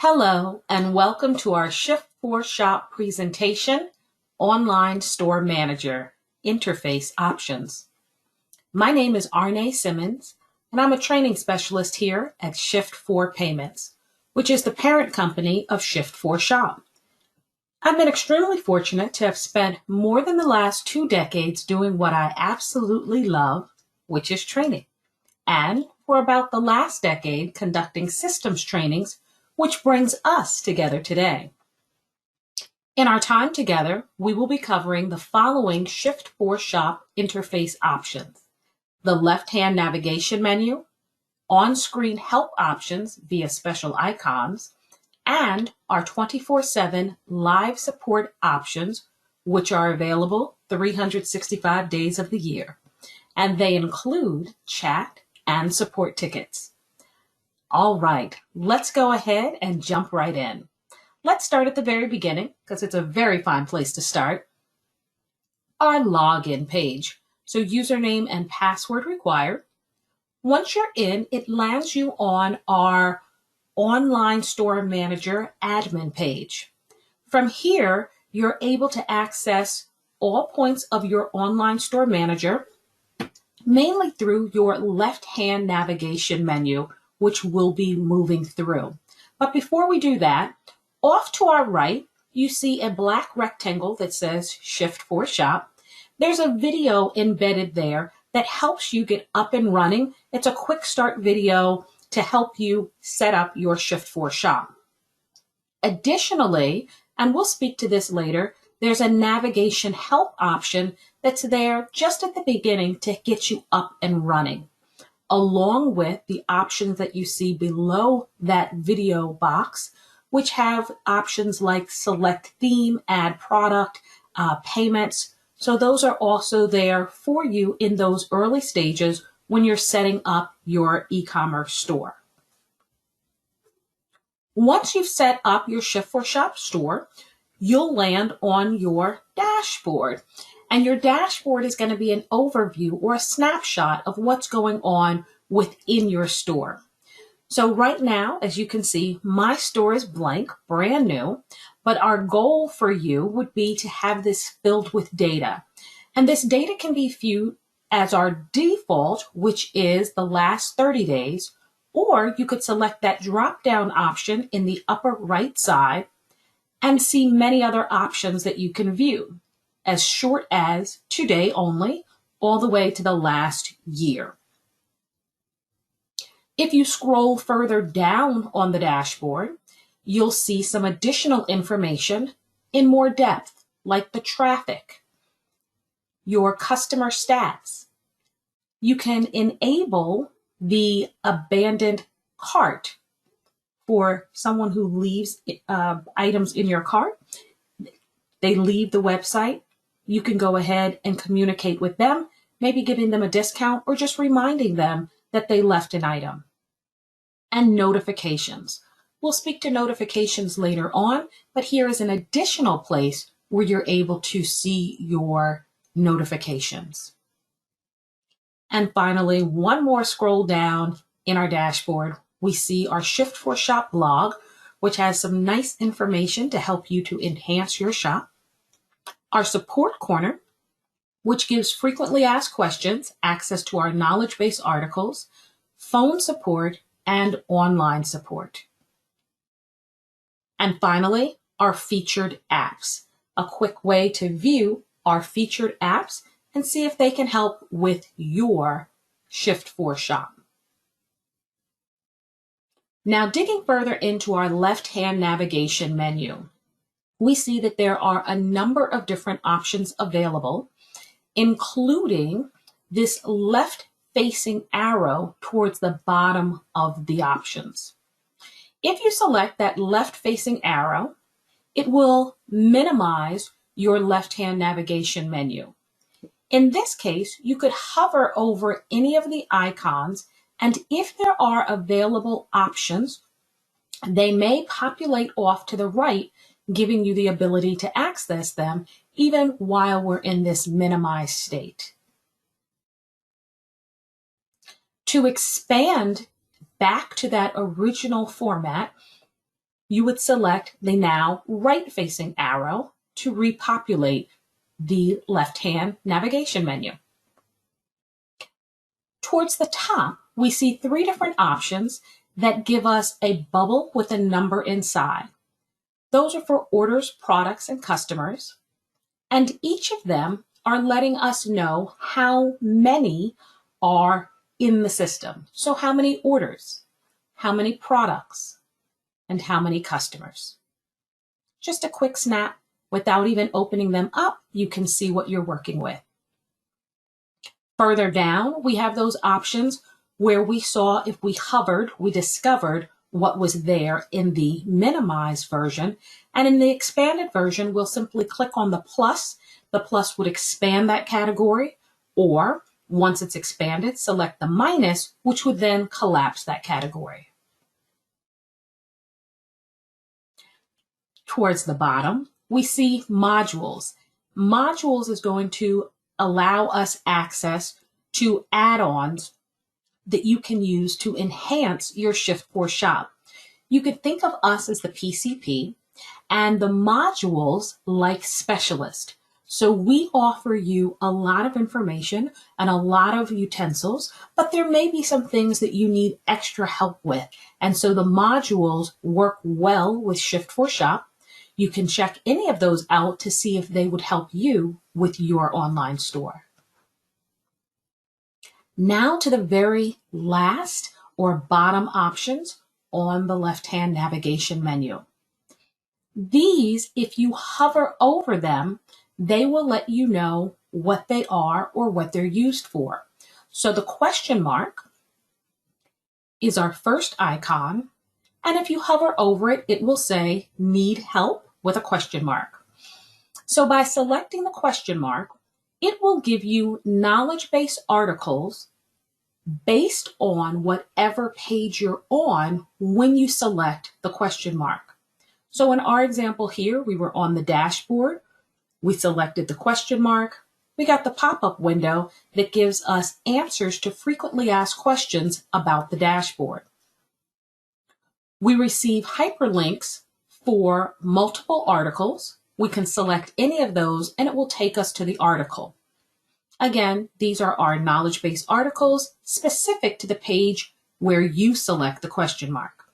Hello and welcome to our Shift4Shop presentation, Online Store Manager, Interface Options. My name is Arne Simmons, and I'm a training specialist here at Shift4 Payments, which is the parent company of Shift4Shop. I've been extremely fortunate to have spent more than the last 2 decades doing what I absolutely love, which is training, and for about the last decade conducting systems trainings, which brings us together today. In our time together, we will be covering the following Shift4Shop interface options: the left-hand navigation menu, on-screen help options via special icons, and our 24/7 live support options, which are available 365 days of the year, and they include chat and support tickets. All right, let's go ahead and jump right in. Let's start at the very beginning because it's a very fine place to start. Our login page. So username and password required. Once you're in, it lands you on our Online Store Manager admin page. From here, you're able to access all points of your Online Store Manager, mainly through your left-hand navigation menu, which we'll be moving through. But before we do that, off to our right, you see a black rectangle that says Shift4Shop. There's a video embedded there that helps you get up and running. It's a quick start video to help you set up your Shift4Shop. Additionally, and we'll speak to this later, there's a navigation help option that's there just at the beginning to get you up and running, along with the options that you see below that video box, which have options like select theme, add product, payments. So those are also there for you in those early stages when you're setting up your e-commerce store. Once you've set up your Shift4Shop store, you'll land on your dashboard. And your dashboard is going to be an overview or a snapshot of what's going on within your store. So right now, as you can see, my store is blank, brand new, but our goal for you would be to have this filled with data. And this data can be viewed as our default, which is the last 30 days, or you could select that drop-down option in the upper right side and see many other options that you can view, as short as today only, all the way to the last year. If you scroll further down on the dashboard, you'll see some additional information in more depth, like the traffic, your customer stats. You can enable the abandoned cart for someone who leaves items in your cart. They leave the website. You can go ahead and communicate with them, maybe giving them a discount or just reminding them that they left an item. And notifications. We'll speak to notifications later on, but here is an additional place where you're able to see your notifications. And finally, one more scroll down in our dashboard, we see our Shift4Shop blog, which has some nice information to help you to enhance your shop. Our support corner, which gives frequently asked questions, access to our knowledge-based articles, phone support, and online support. And finally, our featured apps, a quick way to view our featured apps and see if they can help with your Shift4Shop. Now, digging further into our left-hand navigation menu, we see that there are a number of different options available, including this left-facing arrow towards the bottom of the options. If you select that left-facing arrow, it will minimize your left-hand navigation menu. In this case, you could hover over any of the icons, and if there are available options, they may populate off to the right, giving you the ability to access them even while we're in this minimized state. To expand back to that original format, you would select the now right-facing arrow to repopulate the left-hand navigation menu. Towards the top, we see 3 different options that give us a bubble with a number inside. Those are for orders, products, and customers, and each of them are letting us know how many are in the system. So how many orders, how many products, and how many customers. Just a quick snap. Without even opening them up, you can see what you're working with. Further down, we have those options where we saw if we hovered, we discovered what was there in the minimized version. And in the expanded version, we'll simply click on the plus. The plus would expand that category, or once it's expanded, select the minus, which would then collapse that category. Towards the bottom, we see modules. Modules is going to allow us access to add-ons that you can use to enhance your Shift4Shop. You could think of us as the PCP and the modules like specialist. So we offer you a lot of information and a lot of utensils, but there may be some things that you need extra help with. And so the modules work well with Shift4Shop. You can check any of those out to see if they would help you with your online store. Now to the very last or bottom options on the left-hand navigation menu. These, if you hover over them, they will let you know what they are or what they're used for. So the question mark is our first icon, and if you hover over it, it will say need help with a question mark. So by selecting the question mark, it will give you knowledge-based articles based on whatever page you're on when you select the question mark. So in our example here, we were on the dashboard. We selected the question mark. We got the pop-up window that gives us answers to frequently asked questions about the dashboard. We receive hyperlinks for multiple articles. We can select any of those and it will take us to the article. Again, these are our knowledge-based articles specific to the page where you select the question mark.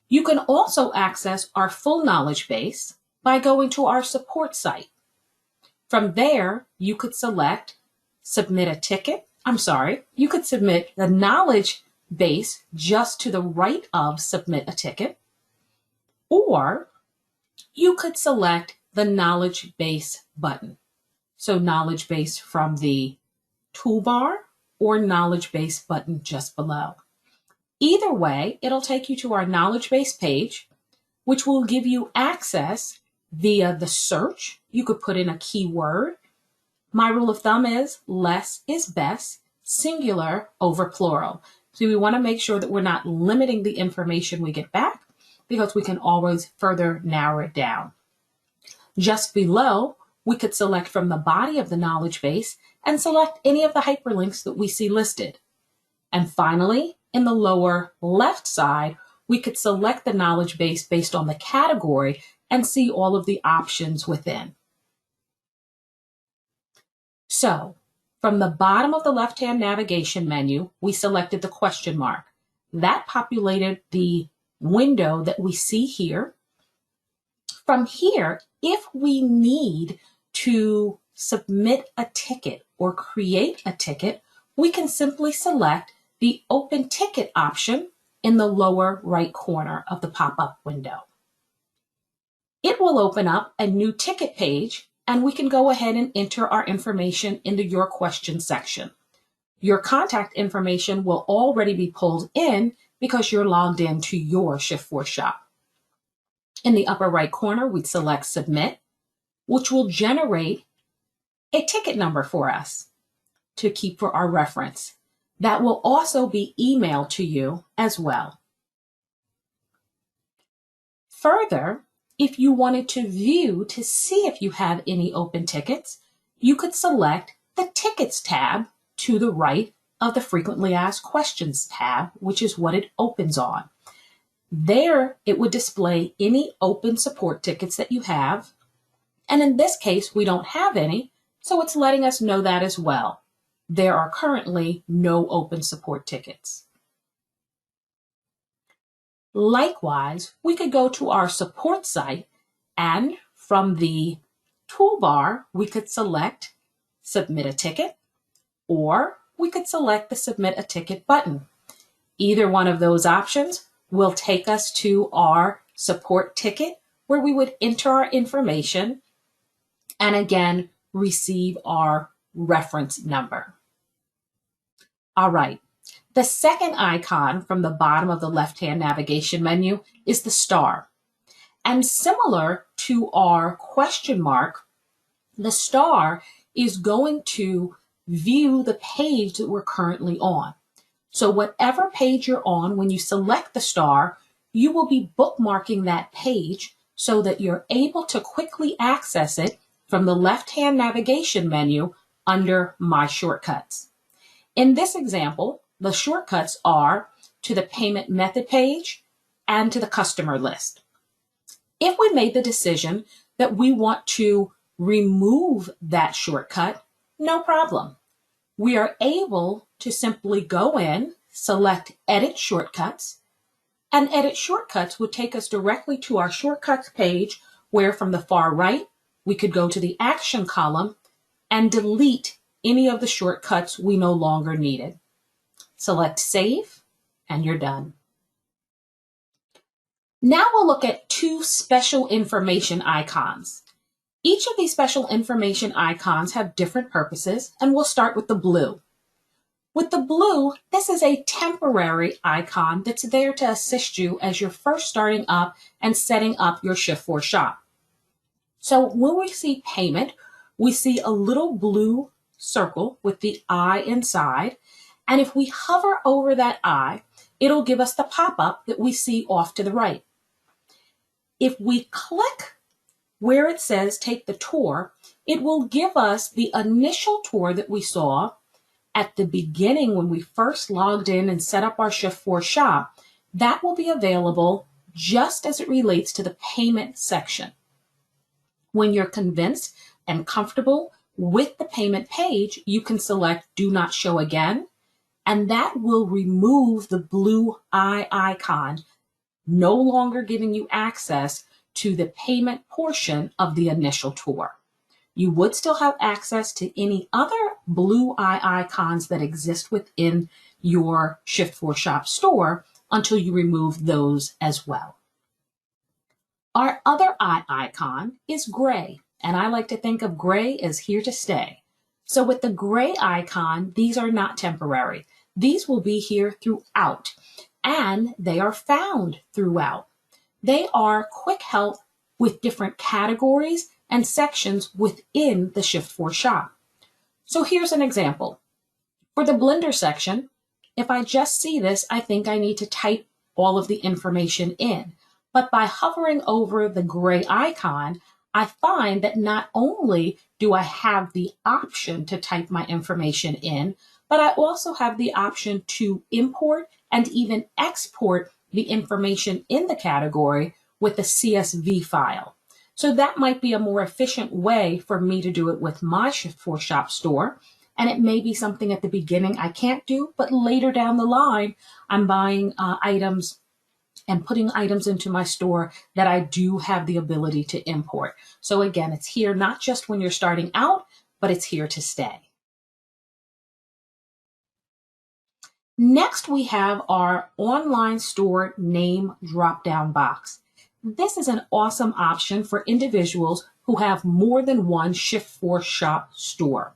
You can also access our full knowledge base by going to our support site. From there, you could select submit a ticket. You could submit the knowledge base just to the right of submit a ticket, or you could select the knowledge base button. So knowledge base from the toolbar or knowledge base button just below. Either way, it'll take you to our knowledge base page, which will give you access via the search. You could put in a keyword. My rule of thumb is less is best, singular over plural. So we want to make sure that we're not limiting the information we get back because we can always further narrow it down. Just below, we could select from the body of the knowledge base and select any of the hyperlinks that we see listed. And finally, in the lower left side, we could select the knowledge base based on the category and see all of the options within. So, from the bottom of the left-hand navigation menu, we selected the question mark. That populated the window that we see here. From here, if we need to submit a ticket or create a ticket, we can simply select the Open Ticket option in the lower right corner of the pop-up window. It will open up a new ticket page, and we can go ahead and enter our information into your question section. Your contact information will already be pulled in because you're logged in to your Shift4Shop. In the upper right corner, we'd select Submit, which will generate a ticket number for us to keep for our reference. That will also be emailed to you as well. Further, if you wanted to view to see if you have any open tickets, you could select the Tickets tab to the right of the Frequently Asked Questions tab, which is what it opens on. There, it would display any open support tickets that you have. And in this case, we don't have any, so it's letting us know that as well. There are currently no open support tickets. Likewise, we could go to our support site, and from the toolbar, we could select Submit a Ticket, or we could select the Submit a Ticket button. Either one of those options will take us to our support ticket, where we would enter our information and again receive our reference number. All right. The second icon from the bottom of the left-hand navigation menu is the star. And similar to our question mark, the star is going to view the page that we're currently on. So whatever page you're on, when you select the star, you will be bookmarking that page so that you're able to quickly access it from the left-hand navigation menu under My Shortcuts. In this example, the shortcuts are to the payment method page and to the customer list. If we made the decision that we want to remove that shortcut, no problem. We are able to simply go in, select Edit Shortcuts, and Edit Shortcuts would take us directly to our shortcuts page, where from the far right, we could go to the Action column and delete any of the shortcuts we no longer needed. Select Save, and you're done. Now we'll look at two special information icons. Each of these special information icons have different purposes, and we'll start with the blue. With the blue, this is a temporary icon that's there to assist you as you're first starting up and setting up your Shift4Shop. So when we see payment, we see a little blue circle with the I inside. And if we hover over that I, it'll give us the pop-up that we see off to the right. If we click where it says take the tour, it will give us the initial tour that we saw at the beginning when we first logged in and set up our Shift4Shop. That will be available just as it relates to the payment section. When you're convinced and comfortable with the payment page, you can select Do Not Show Again, and that will remove the blue eye icon, no longer giving you access to the payment portion of the initial tour. You would still have access to any other blue eye icons that exist within your Shift4Shop store until you remove those as well. Our other eye icon is gray, and I like to think of gray as here to stay. So with the gray icon, these are not temporary. These will be here throughout, and they are found throughout. They are quick help with different categories and sections within the Shift4Shop. So here's an example. For the Blender section, if I just see this, I think I need to type all of the information in. But by hovering over the gray icon, I find that not only do I have the option to type my information in, but I also have the option to import and even export the information in the category with a CSV file. So that might be a more efficient way for me to do it with my Shift4Shop store. And it may be something at the beginning I can't do, but later down the line, I'm buying items and putting items into my store that I do have the ability to import. So again, it's here not just when you're starting out, but it's here to stay. Next, we have our online store name drop-down box. This is an awesome option for individuals who have more than one Shift4Shop store.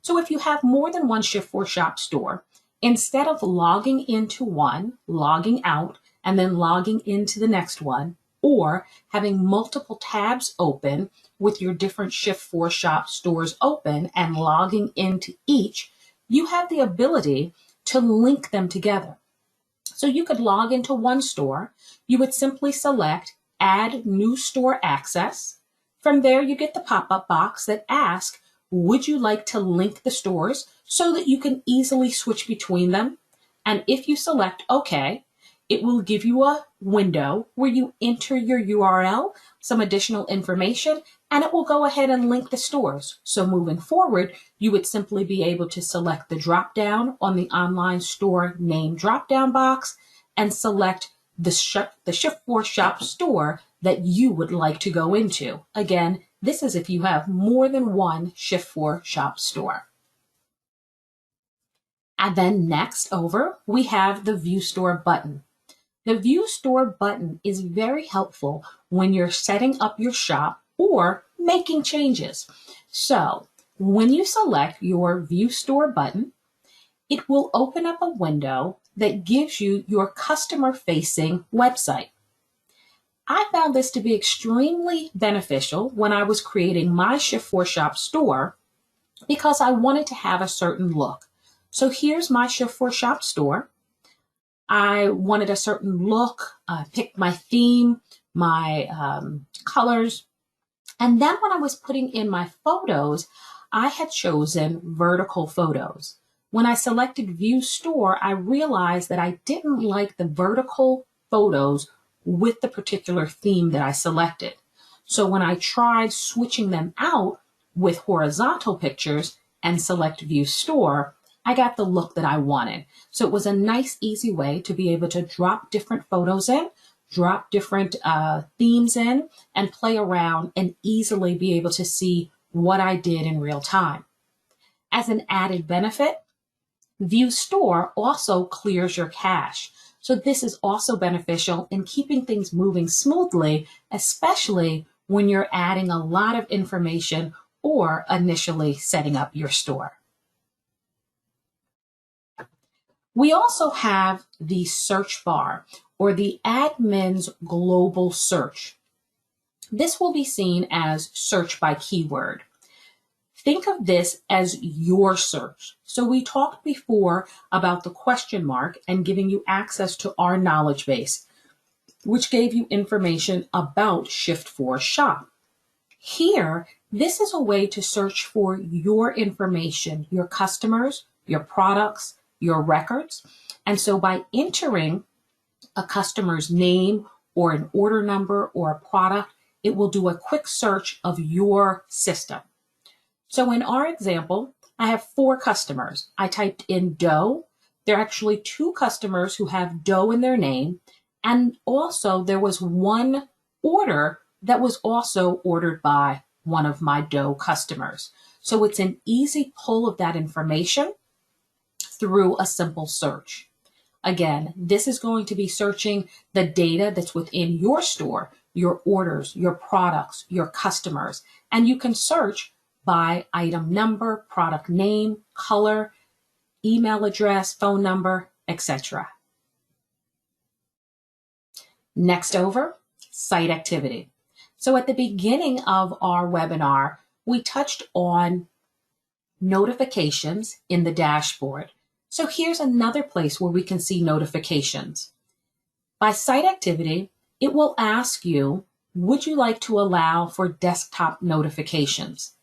So if you have more than one Shift4Shop store, instead of logging into one, logging out, and then logging into the next one, or having multiple tabs open with your different Shift4Shop stores open and logging into each, you have the ability to link them together. So you could log into one store, you would simply select Add New Store Access. From there, you get the pop-up box that asks, would you like to link the stores so that you can easily switch between them? And if you select OK, it will give you a window where you enter your URL, some additional information, and it will go ahead and link the stores. So moving forward, you would simply be able to select the drop-down on the online store name drop-down box and select the Shift4Shop store that you would like to go into. Again, this is if you have more than one Shift4Shop store. And then next over, we have the View Store button. The View Store button is very helpful when you're setting up your shop or making changes. So when you select your View Store button, it will open up a window that gives you your customer-facing website. I found this to be extremely beneficial when I was creating my Shift4Shop store because I wanted to have a certain look. So here's my Shift4Shop store. I wanted a certain look, picked my theme, my colors. And then when I was putting in my photos, I had chosen vertical photos. When I selected View Store, I realized that I didn't like the vertical photos with the particular theme that I selected. So when I tried switching them out with horizontal pictures and select View Store, I got the look that I wanted. So it was a nice, easy way to be able to drop different photos in, drop different themes in, and play around and easily be able to see what I did in real time. As an added benefit, View Store also clears your cache. So this is also beneficial in keeping things moving smoothly, especially when you're adding a lot of information or initially setting up your store. We also have the search bar or the admin's global search. This will be seen as search by keyword. Think of this as your search. So we talked before about the question mark and giving you access to our knowledge base, which gave you information about Shift4Shop. Here, this is a way to search for your information, your customers, your products, your records. And so by entering a customer's name or an order number or a product, it will do a quick search of your system. So in our example, I have 4 customers. I typed in dough. There are actually 2 customers who have dough in their name. And also there was one order that was also ordered by one of my dough customers. So it's an easy pull of that information through a simple search. Again, this is going to be searching the data that's within your store, your orders, your products, your customers, and you can search by item number, product name, color, email address, phone number, etc. Next over, site activity. So at the beginning of our webinar, we touched on notifications in the dashboard. So here's another place where we can see notifications. By site activity, it will ask you, would you like to allow for desktop notifications?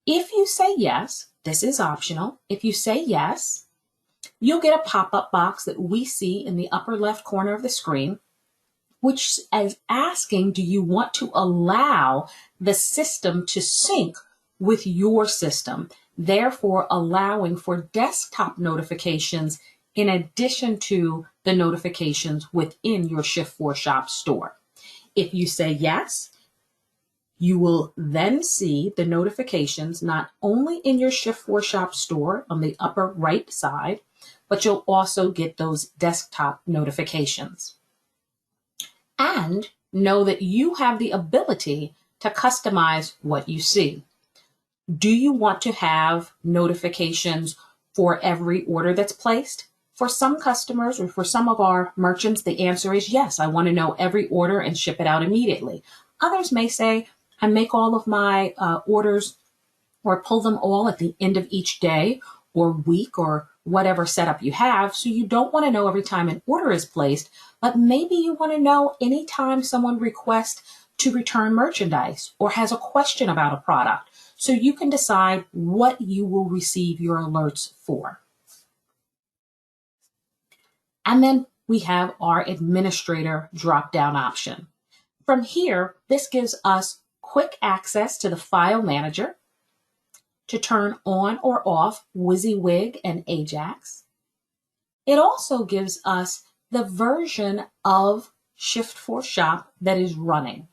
If you say yes, this is optional. If you say yes, you'll get a pop-up box that we see in the upper left corner of the screen, which is asking, do you want to allow the system to sync with your system, therefore allowing for desktop notifications in addition to the notifications within your Shift4Shop store. If you say yes, you will then see the notifications not only in your Shift4Shop store on the upper right side, but you'll also get those desktop notifications. And know that you have the ability to customize what you see. Do you want to have notifications for every order that's placed? For some customers or for some of our merchants, the answer is yes. I want to know every order and ship it out immediately. Others may say, I make all of my orders or pull them all at the end of each day or week or whatever setup you have. So you don't want to know every time an order is placed, but maybe you want to know anytime someone requests to return merchandise or has a question about a product. So you can decide what you will receive your alerts for. And then we have our administrator drop-down option. From here, this gives us quick access to the file manager to turn on or off WYSIWYG and Ajax. It also gives us the version of Shift4Shop that is running.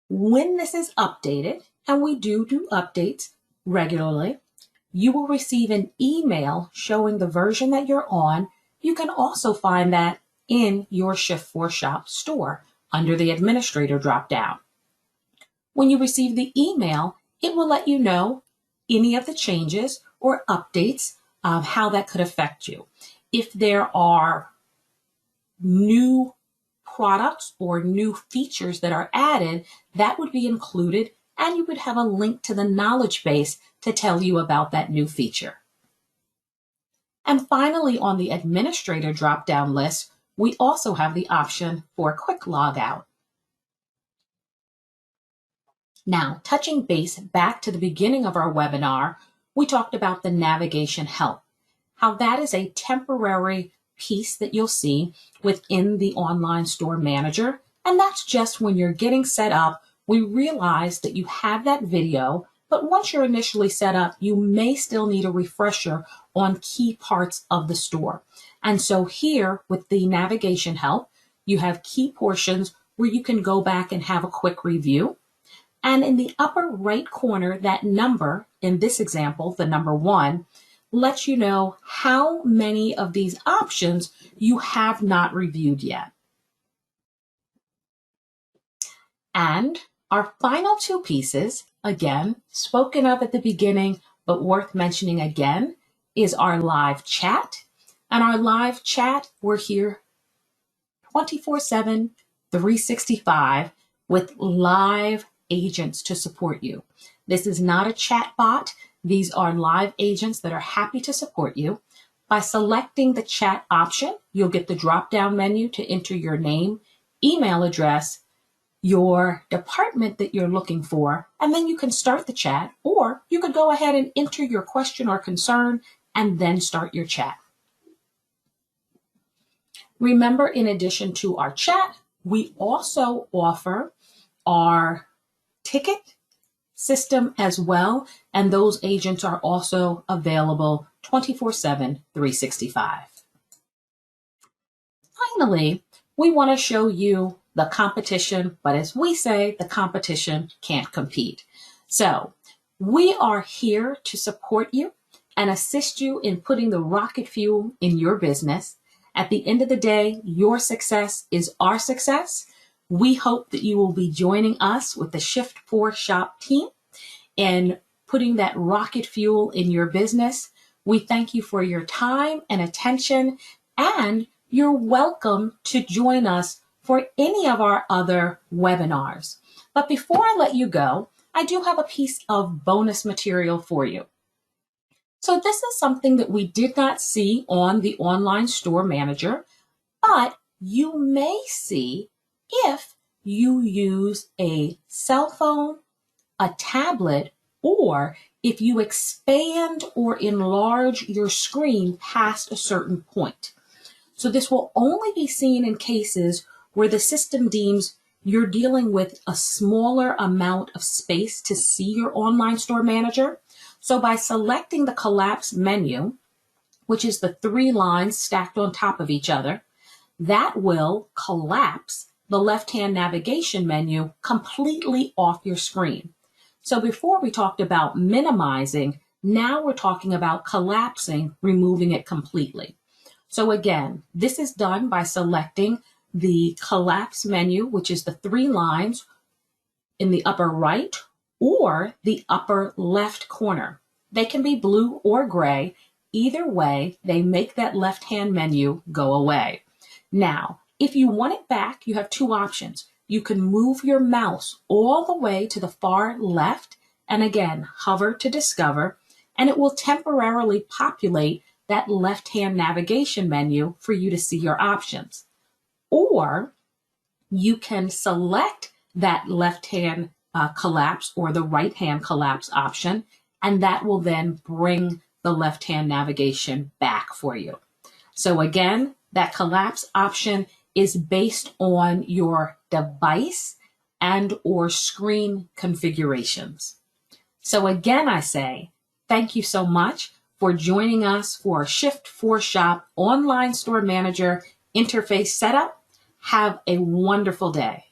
When this is updated, and we do updates regularly, you will receive an email showing the version that you're on. You can also find that in your Shift4Shop store under the administrator dropdown. When you receive the email, it will let you know any of the changes or updates, how that could affect you. If there are new products or new features that are added, that would be included, and you would have a link to the knowledge base to tell you about that new feature. And finally, on the administrator drop-down list, we also have the option for a quick logout. Now, touching base back to the beginning of our webinar, we talked about the navigation help, how that is a temporary piece that you'll see within the online store manager. And that's just when you're getting set up, we realize that you have that video, but once you're initially set up, you may still need a refresher on key parts of the store. And so here with the navigation help, you have key portions where you can go back and have a quick review. And in the upper right corner, that number, in this example, the number 1, lets you know how many of these options you have not reviewed yet. And our final 2 pieces, again, spoken of at the beginning, but worth mentioning again, is our live chat. And our live chat, we're here 24/7, 365 with live agents to support you. This is not a chat bot. These are live agents that are happy to support you. By selecting the chat option, you'll get the drop-down menu to enter your name, email address, your department that you're looking for, and then you can start the chat, or you could go ahead and enter your question or concern and then start your chat. Remember, in addition to our chat, we also offer our ticket system as well, and those agents are also available 24/7, 365. Finally, we want to show you the competition, but as we say, the competition can't compete. So we are here to support you and assist you in putting the rocket fuel in your business. At the end of the day, your success is our success. We hope that you will be joining us with the Shift4Shop team in putting that rocket fuel in your business. We thank you for your time and attention, and you're welcome to join us for any of our other webinars. But before I let you go, I do have a piece of bonus material for you. So this is something that we did not see on the online store manager, but you may see if you use a cell phone, a tablet, or if you expand or enlarge your screen past a certain point. So this will only be seen in cases where the system deems you're dealing with a smaller amount of space to see your online store manager. So by selecting the collapse menu, which is the 3 lines stacked on top of each other, that will collapse the left-hand navigation menu completely off your screen. So before we talked about minimizing, now we're talking about collapsing, removing it completely. So again, this is done by selecting the collapse menu, which is the 3 lines in the upper right or the upper left corner. They can be blue or gray. Either way, they make that left-hand menu go away. Now, if you want it back, you have 2 options. You can move your mouse all the way to the far left and again, hover to discover, and it will temporarily populate that left-hand navigation menu for you to see your options. Or you can select that left-hand collapse or the right-hand collapse option, and that will then bring the left-hand navigation back for you. So again, That collapse option is based on your device and or screen configurations. So again, I say, thank you so much for joining us for Shift4Shop Online Store Manager Interface Setup. Have a wonderful day.